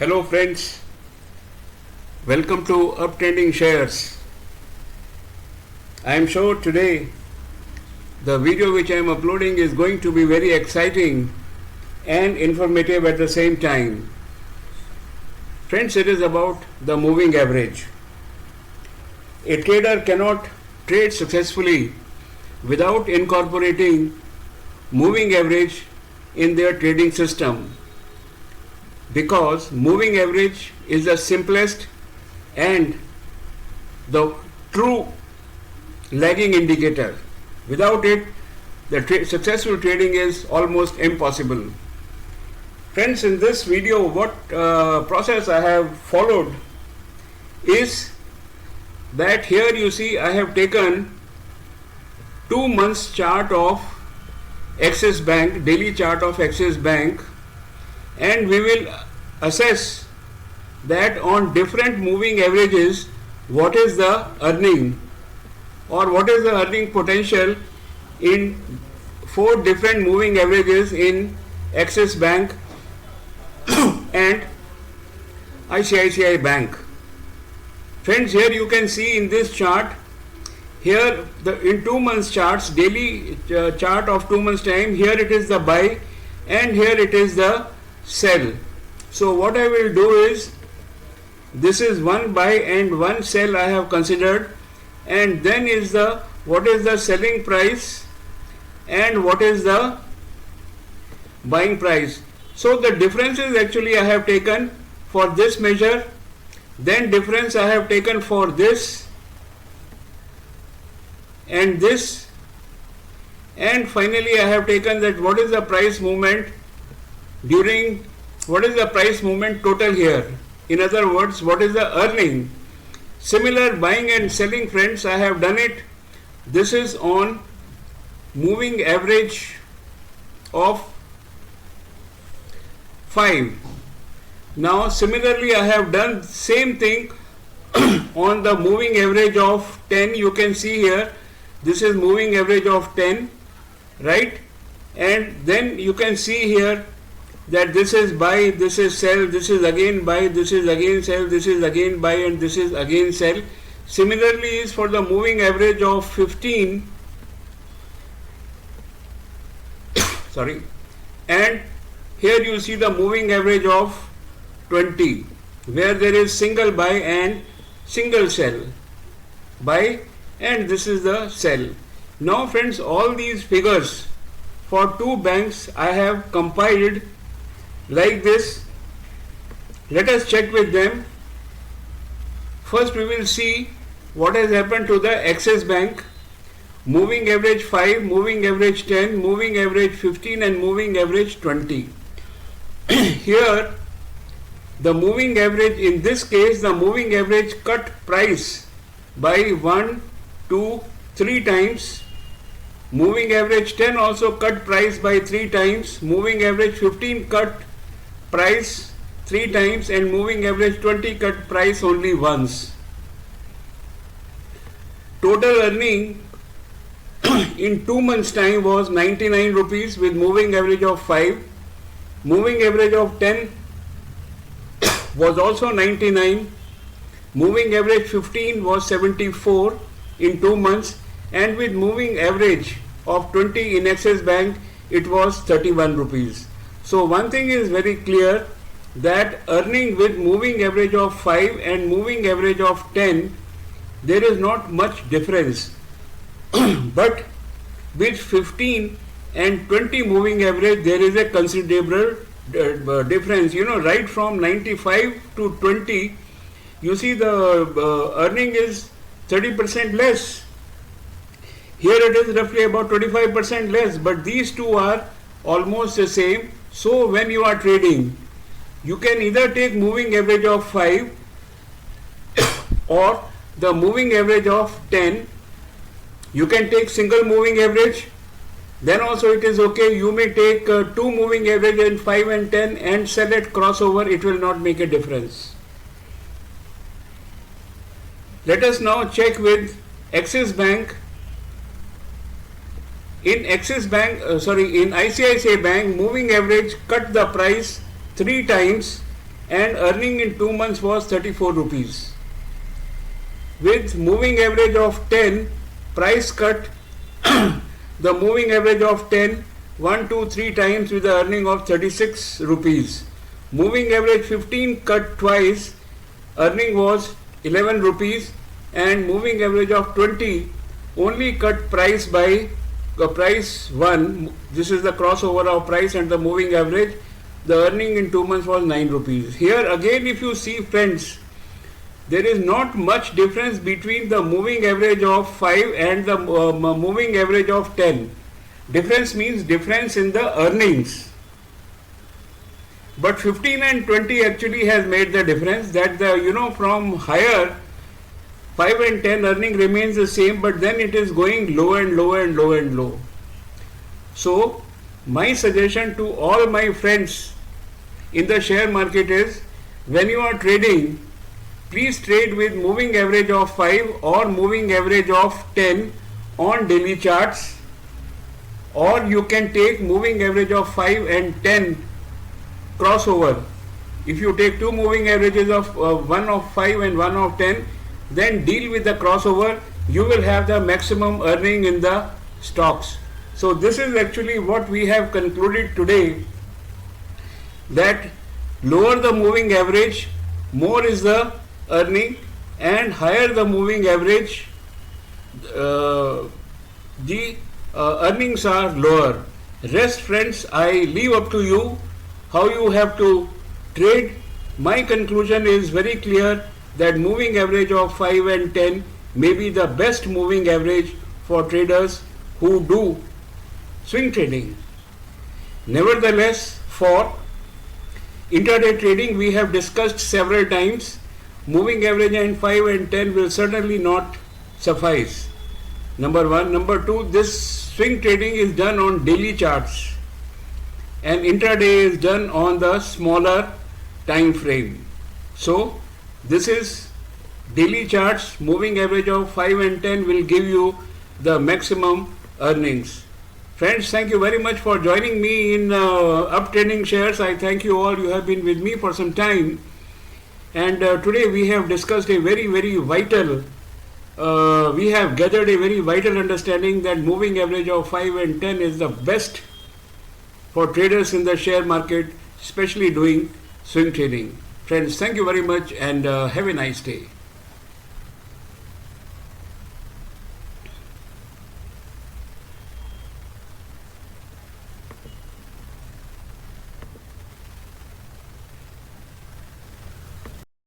Hello friends, welcome to Uptrending Shares. I am sure today the video which I am uploading is going to be very exciting and informative at the same time. Friends, it is about the moving average. A trader cannot trade successfully without incorporating moving average in their trading system, because moving average is the simplest and the true lagging indicator. Without it, the successful trading is almost impossible. Friends, in this video, what process I have followed is that here you see I have taken 2 months chart of Axis Bank, daily chart of Axis Bank, and we will assess that on different moving averages what is the earning or what is the earning potential in 4 different moving averages in Axis Bank and ICICI Bank. Friends, here you can see in this chart, here in 2 months charts, daily chart of 2 months time, here it is the buy and here it is the sell. So what I will do is, this is one buy and one sell I have considered, and then is the what is the selling price and what is the buying price. So the differences actually I have taken for this measure, then difference I have taken for this and this, and finally I have taken that what is the price movement during, what is the price movement total here. In other words, what is the earning. Similar buying and selling, friends, I have done it. This is on moving average of 5. Now similarly I have done same thing on the moving average of 10. You can see here, this is moving average of 10, right? And then you can see here that this is buy, this is sell, this is again buy, this is again sell, this is again buy, and this is again sell. Similarly is for the moving average of 15 sorry, and here you see the moving average of 20, where there is single buy and single sell, buy and this is the sell. Now friends, all these figures for 2 banks I have compiled like this. Let us check with them. First we will see what has happened to the Axis Bank. Moving average 5, moving average 10, moving average 15 and moving average 20. Here the moving average, in this case the moving average cut price by 1, 2, 3 times. Moving average 10 also cut price by 3 times. Moving average 15 cut price 3 times, and moving average 20 cut price only once. Total earning in 2 months time was 99 rupees with moving average of 5. Moving average of 10 was also 99. Moving average 15 was 74 in 2 months, and with moving average of 20 in Axis Bank it was 31 rupees. So one thing is very clear, that earning with moving average of 5 and moving average of 10, there is not much difference. But with 15 and 20 moving average, there is a considerable difference. You know, right from 95 to 20, you see the earning is 30% less. Here it is roughly about 25% less, but these two are almost the same. So when you are trading, you can either take moving average of 5 or the moving average of 10. You can take single moving average, then also it is okay. You may take 2 moving average and 5 and 10 and sell it crossover, it will not make a difference. Let us now check with Axis Bank. In ICICI Bank, moving average cut the price 3 times and earning in 2 months was 34 rupees. With moving average of 10, price cut the moving average of 10 1, 2, 3 times with the earning of 36 rupees. Moving average 15 cut twice, earning was 11 rupees, and moving average of 20 only cut price by price 1. This is the crossover of price and the moving average. The earning in 2 months was 9 rupees. Here again, if you see, friends, there is not much difference between the moving average of 5 and the moving average of 10. Difference means difference in the earnings. But 15 and 20 actually has made the difference, that the from higher 5 and 10 earning remains the same, but then it is going low and low and low and low. So my suggestion to all my friends in the share market is, when you are trading, please trade with moving average of 5 or moving average of 10 on daily charts, or you can take moving average of 5 and 10 crossover. If you take two moving averages of one of 5 and one of 10, then deal with the crossover, you will have the maximum earning in the stocks. So this is actually what we have concluded today, that lower the moving average, more is the earning, and higher the moving average, the earnings are lower. Rest, friends, I leave up to you how you have to trade. My conclusion is very clear, that moving average of 5 and 10 may be the best moving average for traders who do swing trading. Nevertheless, for intraday trading, we have discussed several times, moving average and 5 and 10 will certainly not suffice. Number one. Number two, this swing trading is done on daily charts, and intraday is done on the smaller time frame. So this is daily charts. Moving average of 5 and 10 will give you the maximum earnings. Friends, thank you very much for joining me in uptrending shares. I thank you all. You have been with me for some time, and today we have discussed a very vital, we have gathered a very vital understanding that moving average of 5 and 10 is the best for traders in the share market, especially doing swing trading. Friends, thank you very much, and have a nice day.